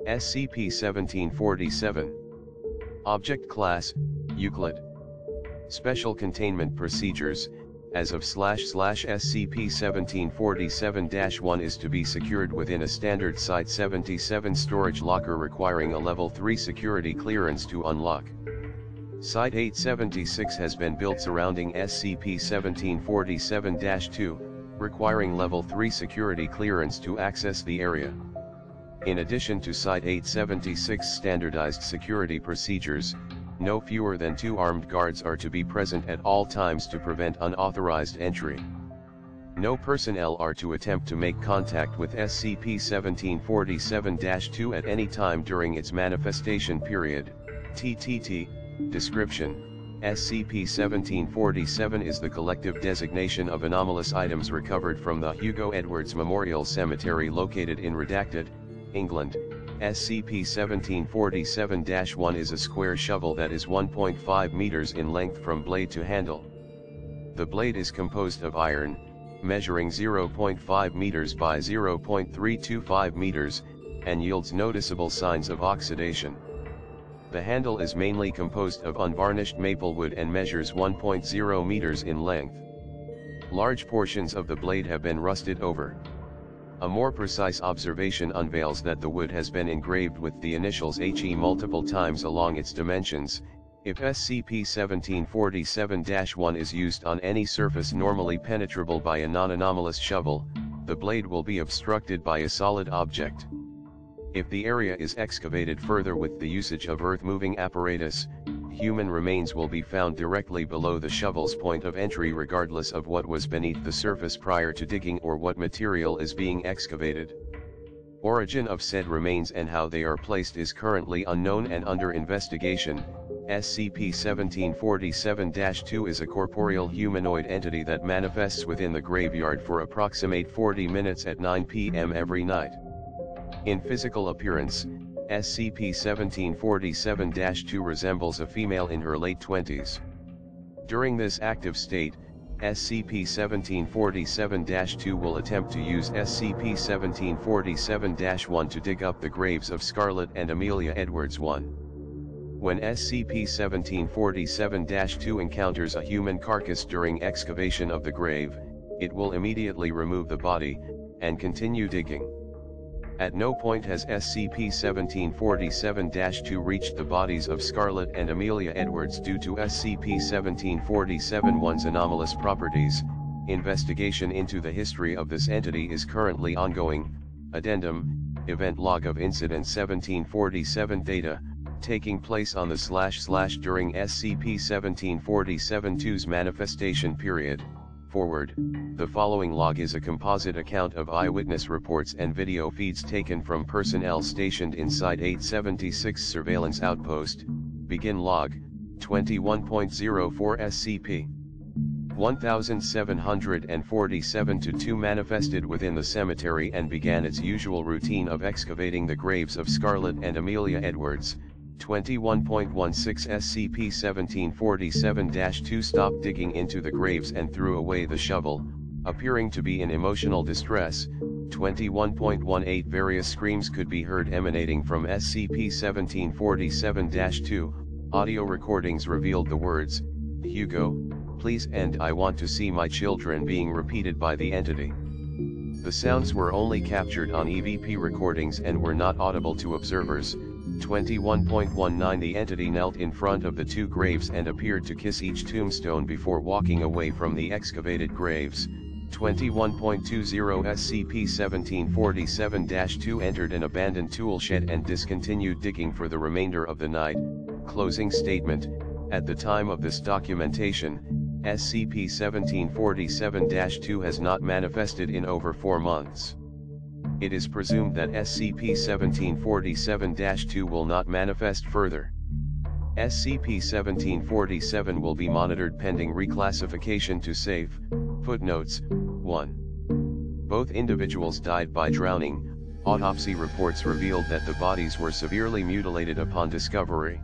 SCP-1747. Object Class, Euclid. Special Containment Procedures, as of SCP-1747-1 is to be secured within a standard Site-77 storage locker requiring a Level 3 security clearance to unlock. Site-876 has been built surrounding SCP-1747-2, requiring Level 3 security clearance to access the area. In addition to Site-876 standardized security procedures, no fewer than 2 armed guards are to be present at all times to prevent unauthorized entry. No personnel are to attempt to make contact with SCP-1747-2 at any time during its manifestation period. Ttt Description: SCP-1747 is the collective designation of anomalous items recovered from the Hugo Edwards Memorial Cemetery located in Redacted, England. SCP-1747-1 is a square shovel that is 1.5 meters in length from blade to handle. The blade is composed of iron, measuring 0.5 meters by 0.325 meters, and yields noticeable signs of oxidation. The handle is mainly composed of unvarnished maple wood and measures 1.0 meters in length. Large portions of the blade have been rusted over. A more precise observation unveils that the wood has been engraved with the initials HE multiple times along its dimensions. If SCP-1747-1 is used on any surface normally penetrable by a non-anomalous shovel, the blade will be obstructed by a solid object. If the area is excavated further with the usage of earth-moving apparatus, human remains will be found directly below the shovel's point of entry regardless of what was beneath the surface prior to digging or what material is being excavated. Origin of said remains and how they are placed is currently unknown and under investigation. SCP-1747-2 is a corporeal humanoid entity that manifests within the graveyard for approximate 40 minutes at 9 p.m. every night. In physical appearance, SCP-1747-2 resembles a female in her late 20s. During this active state, SCP-1747-2 will attempt to use SCP-1747-1 to dig up the graves of Scarlett and Amelia Edwards 1. When SCP-1747-2 encounters a human carcass during excavation of the grave, it will immediately remove the body, and continue digging. At no point has SCP-1747-2 reached the bodies of Scarlett and Amelia Edwards due to SCP-1747-1's anomalous properties. Investigation into the history of this entity is currently ongoing. Addendum: Event Log of Incident 1747 Data, taking place on the / during SCP-1747-2's manifestation period. Forward, the following log is a composite account of eyewitness reports and video feeds taken from personnel stationed inside Site-876 Surveillance Outpost. Begin log, 21.04 SCP-1747-2 manifested within the cemetery and began its usual routine of excavating the graves of Scarlett and Amelia Edwards. 21.16 SCP-1747-2 stopped digging into the graves and threw away the shovel, appearing to be in emotional distress. 21.18 Various screams could be heard emanating from SCP-1747-2. Audio recordings revealed the words, "Hugo, please," and "I want to see my children" being repeated by the entity. The sounds were only captured on EVP recordings and were not audible to observers. 21.19 The entity knelt in front of the 2 graves and appeared to kiss each tombstone before walking away from the excavated graves. 21.20 SCP-1747-2 entered an abandoned tool shed and discontinued digging for the remainder of the night. Closing statement: At the time of this documentation, SCP-1747-2 has not manifested in over 4 months. It is presumed that SCP-1747-2 will not manifest further. SCP-1747 will be monitored pending reclassification to safe. Footnotes: 1. Both individuals died by drowning. Autopsy reports revealed that the bodies were severely mutilated upon discovery.